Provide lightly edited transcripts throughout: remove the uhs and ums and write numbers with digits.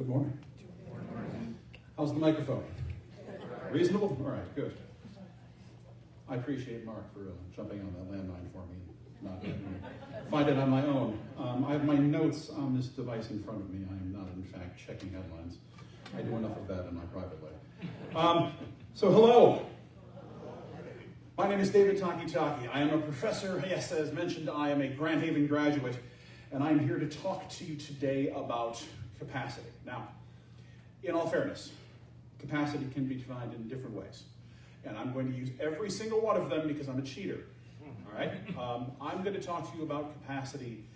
Good morning. How's the microphone? Reasonable? All right, good. I appreciate Mark for jumping on that landmine for me and not letting me find it on my own. I have my notes on this device in front of me. I am not, in fact, checking headlines. I do enough of that in my private life. So hello. My name is David TakiTaki. I am a professor. Yes, as mentioned, I am a Grand Haven graduate, and I'm here to talk to you today about capacity. Now, in all fairness, capacity can be defined in different ways. And I'm going to use every single one of them because I'm a cheater. All right? I'm going to talk to you about capacity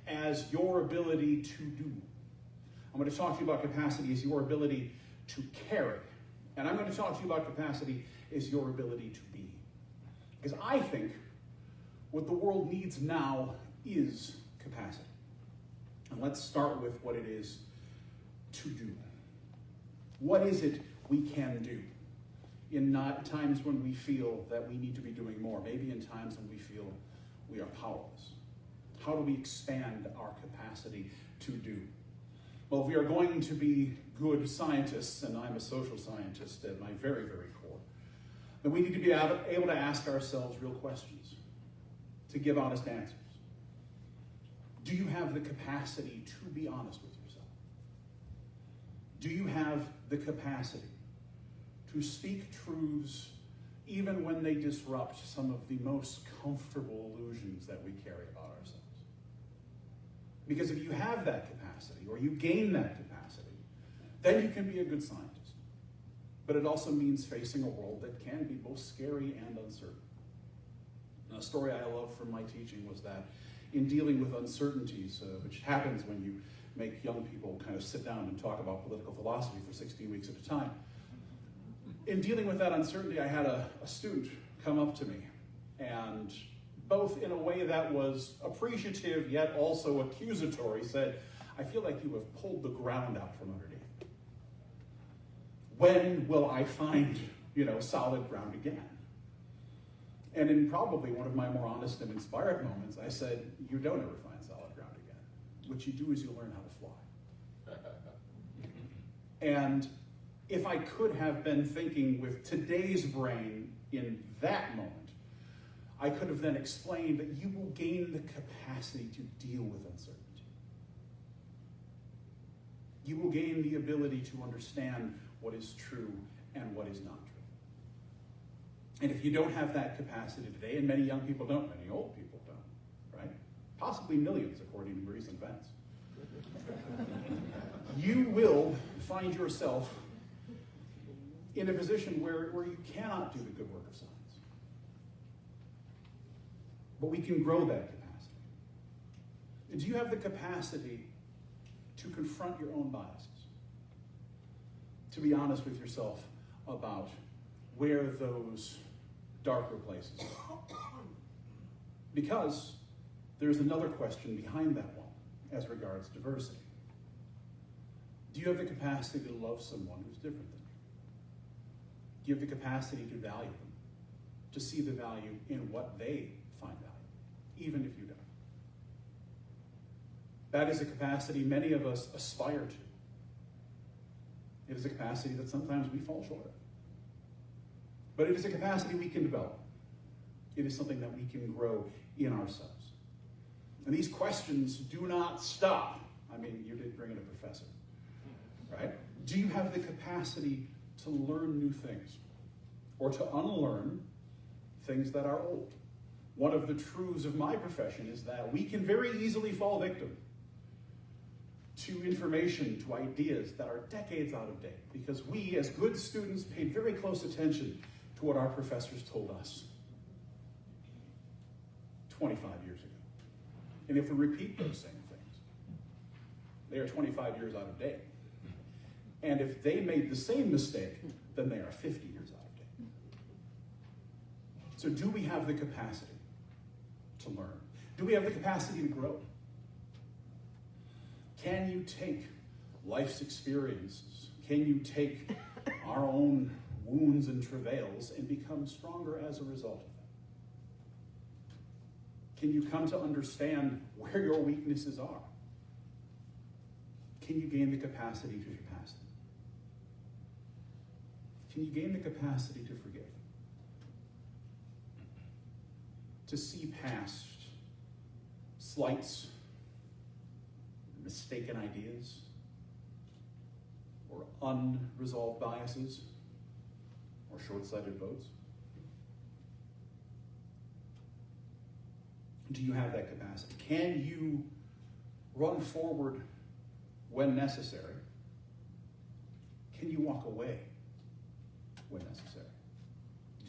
as your ability to do. I'm going to talk to you about capacity as your ability to carry. And I'm going to talk to you about capacity as your ability to be. Because I think what the world needs now is capacity. And let's start with what it is to do. What is it we can do in times when we feel that we need to be doing more, maybe in times when we feel we are powerless? How do we expand our capacity to do? Well, if we are going to be good scientists, and I'm a social scientist at my very, very core, then we need to be able to ask ourselves real questions, to give honest answers. Do you have the capacity to be honest with yourself? Do you have the capacity to speak truths even when they disrupt some of the most comfortable illusions that we carry about ourselves? Because if you have that capacity, or you gain that capacity, then you can be a good scientist. But it also means facing a world that can be both scary and uncertain. And a story I love from my teaching was that in dealing with uncertainties, which happens when you make young people kind of sit down and talk about political philosophy for 16 weeks at a time. In dealing with that uncertainty, I had a student come up to me, and both in a way that was appreciative yet also accusatory, said, "I feel like you have pulled the ground out from underneath. When will I find, solid ground again?" And in probably one of my more honest and inspired moments, I said, "You don't ever find solid ground again. What you do is you learn how to fly." And if I could have been thinking with today's brain in that moment, I could have then explained that you will gain the capacity to deal with uncertainty. You will gain the ability to understand what is true and what is not true. And if you don't have that capacity today, and many young people don't, many old people don't, right? Possibly millions, according to recent events. You will find yourself in a position where you cannot do the good work of science. But we can grow that capacity. Do you have the capacity to confront your own biases? To be honest with yourself about where those darker places are? Because there's another question behind that one as regards diversity. Do you have the capacity to love someone who's different than you? Do you have the capacity to value them, to see the value in what they find value, even if you don't? That is a capacity many of us aspire to. It is a capacity that sometimes we fall short of. But it is a capacity we can develop. It is something that we can grow in ourselves. And these questions do not stop. I mean, you did bring in a professor, right? Do you have the capacity to learn new things, or to unlearn things that are old? One of the truths of my profession is that we can very easily fall victim to information, to ideas that are decades out of date, because we, as good students, paid very close attention to what our professors told us 25 years ago. And if we repeat those same things, they are 25 years out of date. And if they made the same mistake, then they are 50 years out of date. So do we have the capacity to learn? Do we have the capacity to grow? Can you take life's experiences? Can you take our own wounds and travails and become stronger as a result of them? Can you come to understand where your weaknesses are? can you gain the capacity to surpass them? Can you gain the capacity to forgive? To see past slights, mistaken ideas, or unresolved biases, or short-sighted votes? Do you have that capacity? Can you run forward when necessary? Can you walk away when necessary?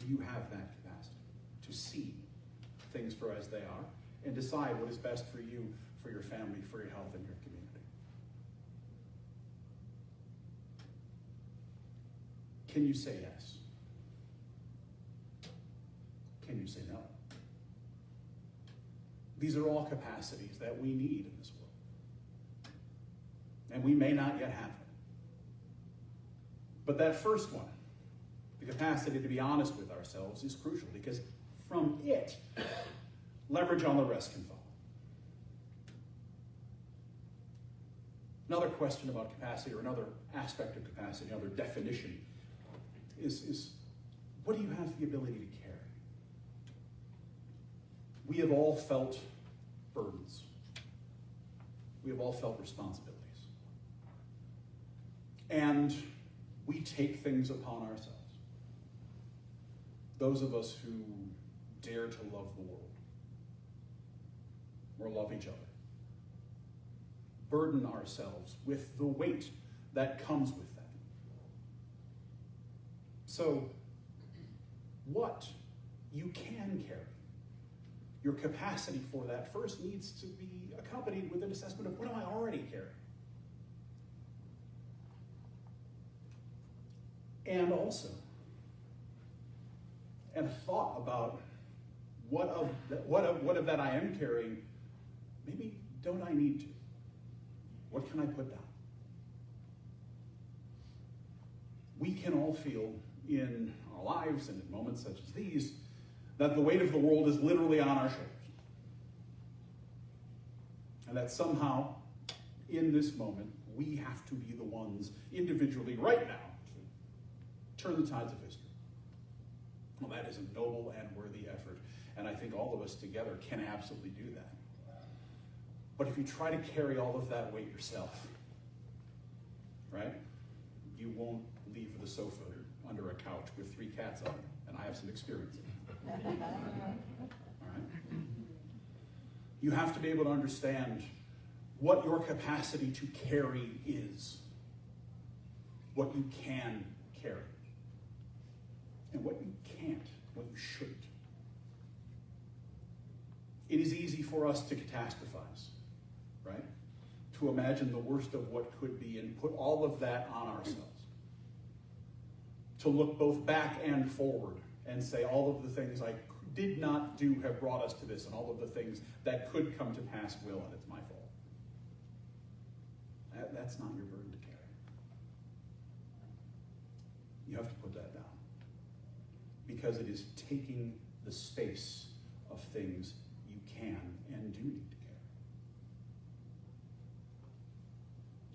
Do you have that capacity to see things for as they are and decide what is best for you, for your family, for your health, and your community? Can you say yes? Can you say no? These are all capacities that we need in this world. And we may not yet have them. But that first one, the capacity to be honest with ourselves, is crucial, because from it, leverage on the rest can follow. Another question about capacity, or another aspect of capacity, another definition, is what do you have the ability to carry? We have all felt burdens. We have all felt responsibilities. And we take things upon ourselves. Those of us who dare to love the world, or love each other, burden ourselves with the weight that comes with that. So, what you can carry, your capacity for that, first needs to be accompanied with an assessment of what am I already carrying? And also, and a thought about what of that I am carrying, maybe don't I need to? What can I put down? We can all feel in our lives and in moments such as these that the weight of the world is literally on our shoulders. And that somehow, in this moment, we have to be the ones individually right now to turn the tides of history. Well, that is a noble and worthy effort, and I think all of us together can absolutely do that. But if you try to carry all of that weight yourself, right, you won't leave the sofa under a couch with 3 cats on it, and I have some experience. All right? You have to be able to understand what your capacity to carry is, what you can carry, and what you can't, what you shouldn't. It is easy for us to catastrophize, right? To imagine the worst of what could be and put all of that on ourselves. To look both back and forward and say all of the things I did not do have brought us to this, and all of the things that could come to pass will, and it's my fault. That's not your burden to carry. You have to put that down, because it is taking the space of things you can and do need to carry.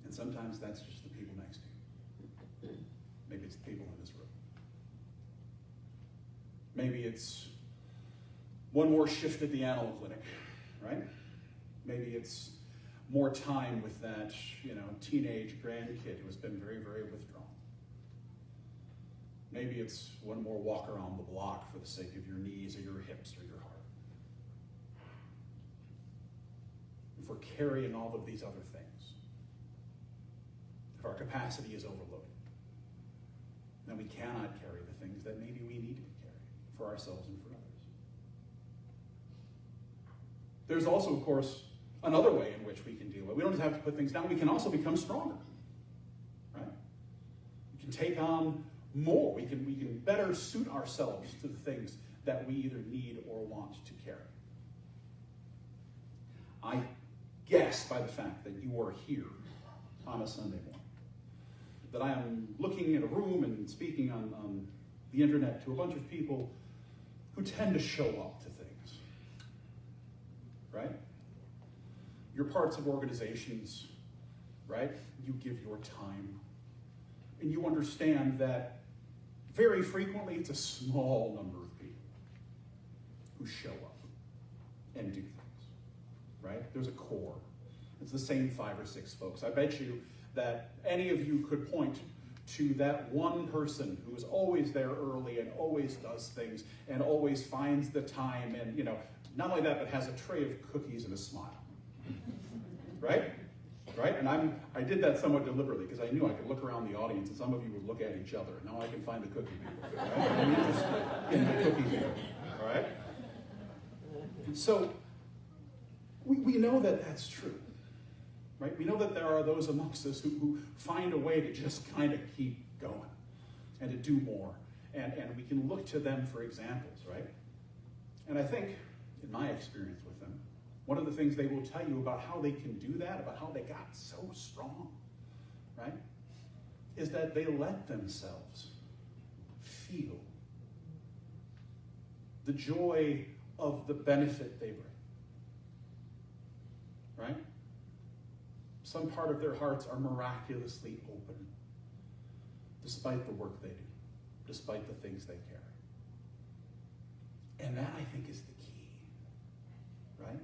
And sometimes that's just the people next to you. Maybe it's the people in this room. Maybe it's one more shift at the animal clinic, right? Maybe it's more time with that, teenage grandkid who has been very, very withdrawn. Maybe it's one more walk around the block for the sake of your knees or your hips or your heart. If we're carrying all of these other things, if our capacity is overloaded, then we cannot carry the things that maybe we need to carry for ourselves and for others. There's also, of course, another way in which we can deal with it. We don't just have to put things down. We can also become stronger, right? We can take on more. We can better suit ourselves to the things that we either need or want to carry. I guess by the fact that you are here on a Sunday morning, that I am looking in a room and speaking on the internet to a bunch of people who tend to show up to things, right? You're parts of organizations right? You give your time. And you understand that very frequently it's a small number of people who show up and do things, right? There's a core. It's the same 5 or 6 folks. I bet you that any of you could point to that one person who is always there early and always does things and always finds the time and, you know, not only that, but has a tray of cookies and a smile, right? Right? And I did that somewhat deliberately because I knew I could look around the audience and some of you would look at each other. Now I can find the cookie people, right? I'm interested in the cookie people, all right? So we know that that's true, right? We know that there are those amongst us who find a way to just kind of keep going and to do more. And we can look to them for examples, right? And I think, in my experience with them, one of the things they will tell you about how they can do that, about how they got so strong, right, is that they let themselves feel the joy of the benefit they bring, right? Some part of their hearts are miraculously open, despite the work they do, despite the things they carry. And that, I think, is the key, right?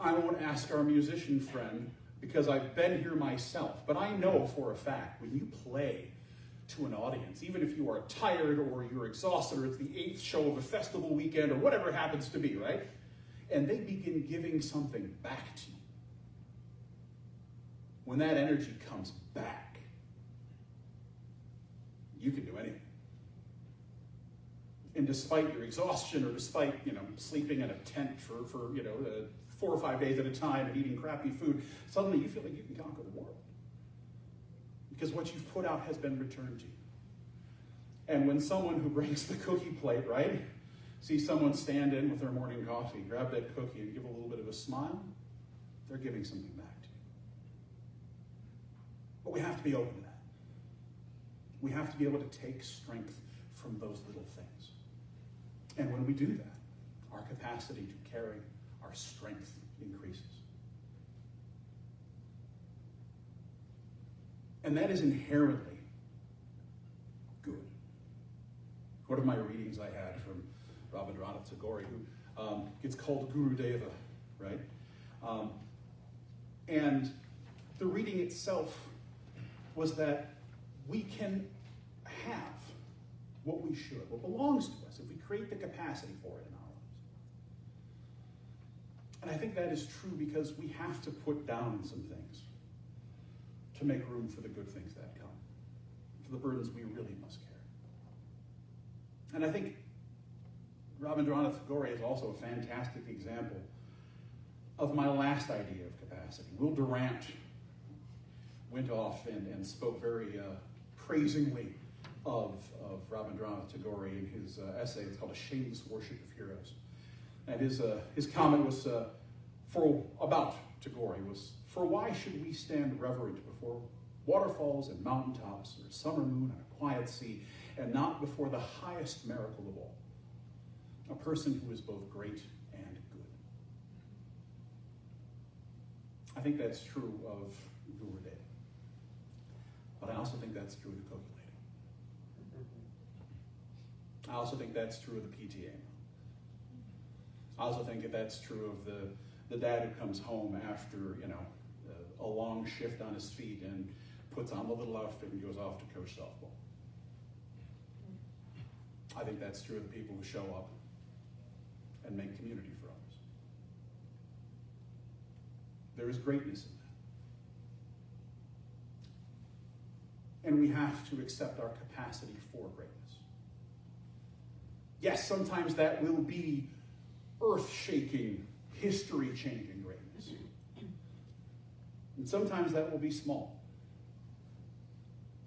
I won't ask our musician friend because I've been here myself, but I know for a fact when you play to an audience, even if you are tired or you're exhausted or it's the 8th show of a festival weekend or whatever it happens to be, right? And they begin giving something back to you. When that energy comes back, you can do anything. And despite your exhaustion or despite, you know, sleeping in a tent for 4 or 5 days at a time and eating crappy food, suddenly you feel like you can conquer the world. Because what you've put out has been returned to you. And when someone who brings the cookie plate, right, sees someone stand in with their morning coffee, grab that cookie and give a little bit of a smile, they're giving something back to you. But we have to be open to that. We have to be able to take strength from those little things. And when we do that, our capacity to carry, our strength increases. And that is inherently good. One of my readings I had from Rabindranath Tagore, who gets called Guru Deva, right? And the reading itself was that we can have what we should, what belongs to us, if we create the capacity for it in our lives. And I think that is true because we have to put down some things to make room for the good things that come, for the burdens we really must carry. And I think Rabindranath Tagore is also a fantastic example of my last idea of capacity. Will Durant went off and spoke very praisingly of Rabindranath Tagore in his essay. It's called A Shameless Worship of Heroes. And his comment was about Tagore was, "For why should we stand reverent before waterfalls and mountaintops, or summer moon on a quiet sea, and not before the highest miracle of all, a person who is both great and good?" I think that's true of Guru Deva. But I also think that's true of the cookie lady. I also think that's true of the PTA. I also think that that's true of the dad who comes home after, a long shift on his feet and puts on the little outfit and goes off to coach softball. I think that's true of the people who show up and make community for others. There is greatness in that. And we have to accept our capacity for greatness. Yes, sometimes that will be earth-shaking, history-changing greatness. And sometimes that will be small.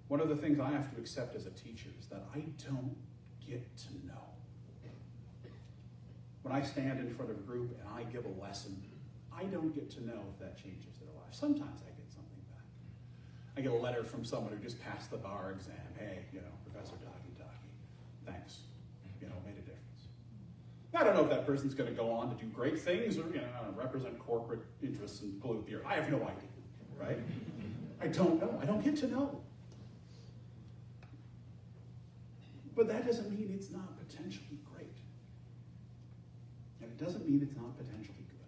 One of the things I have to accept as a teacher is that I don't get to know. When I stand in front of a group and I give a lesson, I don't get to know if that changes their life. Sometimes I get something back. I get a letter from someone who just passed the bar exam. Hey, Professor TakiTaki, thanks. Made a difference. I don't know if that person's going to go on to do great things or, represent corporate interests and pollute the earth. I have no idea. right? I don't know. I don't get to know. But that doesn't mean it's not potentially great. And it doesn't mean it's not potentially good.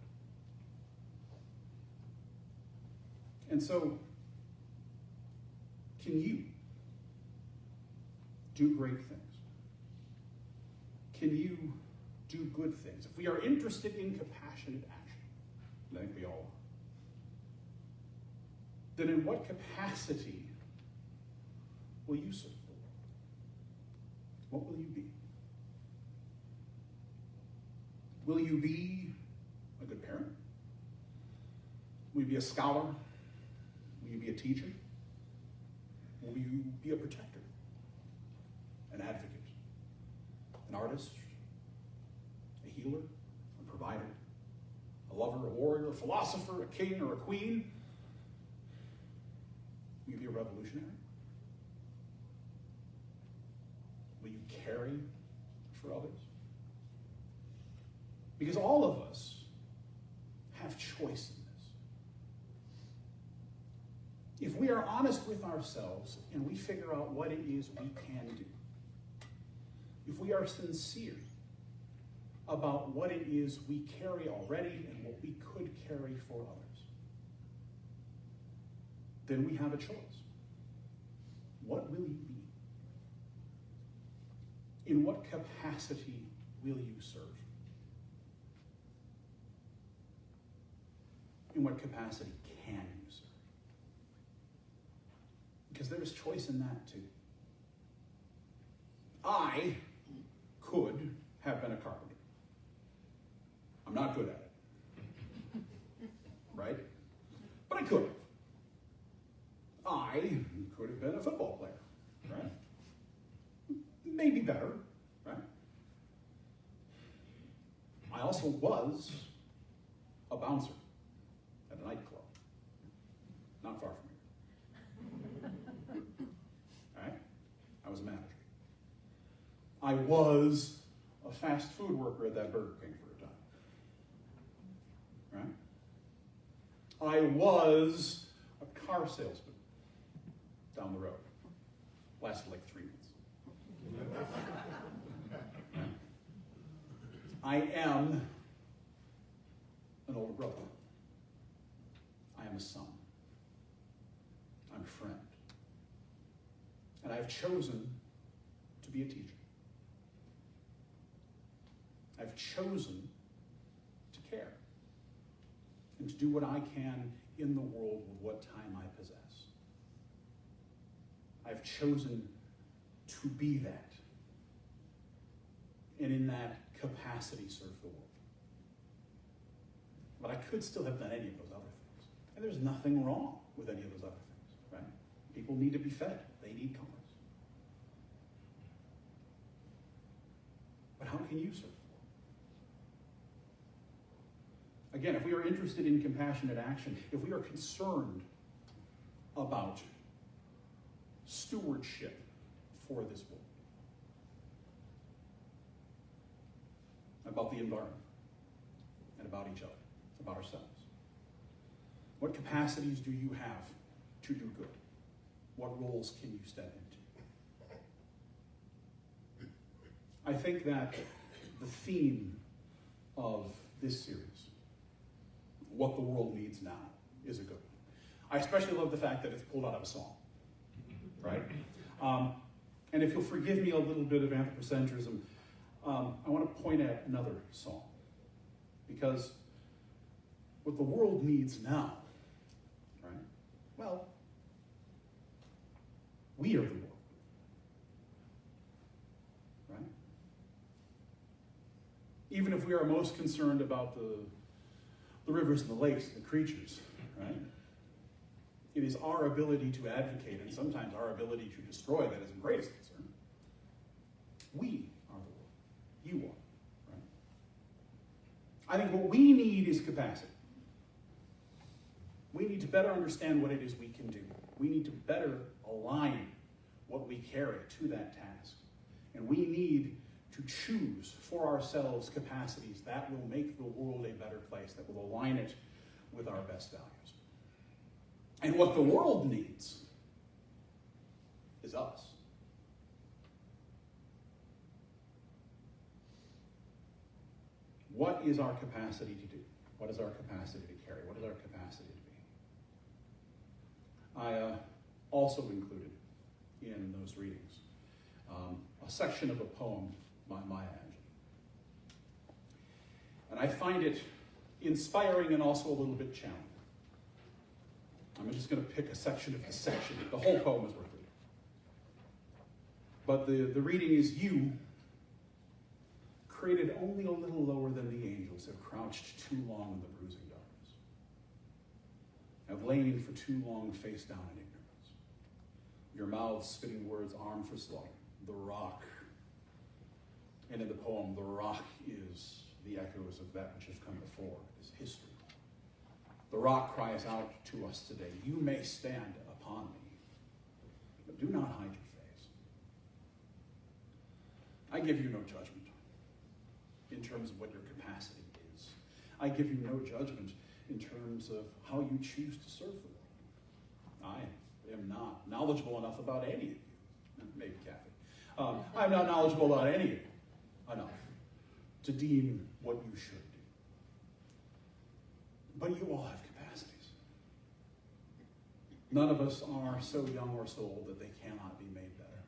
And so, can you do great things? Can you do good things? If we are interested in compassionate action, and I think we all are, then in what capacity will you serve the world? What will you be? Will you be a good parent? Will you be a scholar? Will you be a teacher? Will you be a protector? An advocate? An artist? A healer? A provider? A lover? A warrior? A philosopher? A king? Or a queen? Will you be a revolutionary? Will you carry for others? Because all of us have choice in this. If we are honest with ourselves and we figure out what it is we can do, if we are sincere about what it is we carry already and what we could carry for others, then we have a choice. What will you be? In what capacity will you serve? In what capacity can you serve? Because there is choice in that too. I could have been a carpenter. I'm not good at it. Right? But I could have. I could have been a football player. Right? Maybe better. Right? I also was a bouncer at a nightclub. Not far from here. All right? I was a manager. I was a fast food worker at that Burger King for a time. Right? I was a car salesman down the road. Lasted like 3 months. I am an older brother. I am a son. I'm a friend. And I've chosen to be a teacher. I've chosen to care and to do what I can in the world with what time I possess. I've chosen to be that, and in that capacity serve the world. But I could still have done any of those other things. And there's nothing wrong with any of those other things, right? People need to be fed. They need comforts. But how can you serve? Again, if we are interested in compassionate action, if we are concerned about stewardship for this world, about the environment, and about each other, about ourselves, what capacities do you have to do good? What roles can you step into? I think that the theme of this series, what the world needs now, is a good one. I especially love the fact that it's pulled out of a song, right? And if you'll forgive me a little bit of anthropocentrism, I want to point at another song. Because what the world needs now, right? Well, we are the world, right? Even if we are most concerned about the rivers and the lakes and the creatures, right? It is our ability to advocate and sometimes our ability to destroy that is the greatest concern. We are the world. You are, right? I think what we need is capacity. We need to better understand what it is we can do. We need to better align what we carry to that task. And we need to choose for ourselves capacities that will make the world a better place, that will align it with our best values. And what the world needs is us. What is our capacity to do? What is our capacity to carry? What is our capacity to be? I also included in those readings a section of a poem by Maya Angelou. And I find it inspiring and also a little bit challenging. I'm just going to pick a section of the section. The whole poem is worth reading. But the reading is, you, created only a little lower than the angels, have crouched too long in the bruising darkness, have lain for too long face down in ignorance. Your mouths spitting words armed for slaughter. The rock. And in the poem, the rock is the echoes of that which has come before, is history. The rock cries out to us today, you may stand upon me, but do not hide your face. I give you no judgment in terms of what your capacity is. I give you no judgment in terms of how you choose to serve the world. I am not knowledgeable enough about any of you, maybe Kathy. I'm not knowledgeable about any of you enough to deem what you should do. But you all have capacities. None of us are so young or so old that they cannot be made better,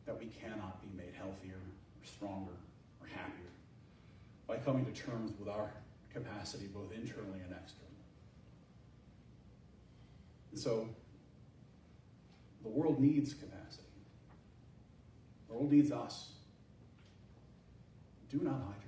that we cannot be made healthier, or stronger, or happier by coming to terms with our capacity both internally and externally. And so, the world needs capacity. The world needs us. Do not hide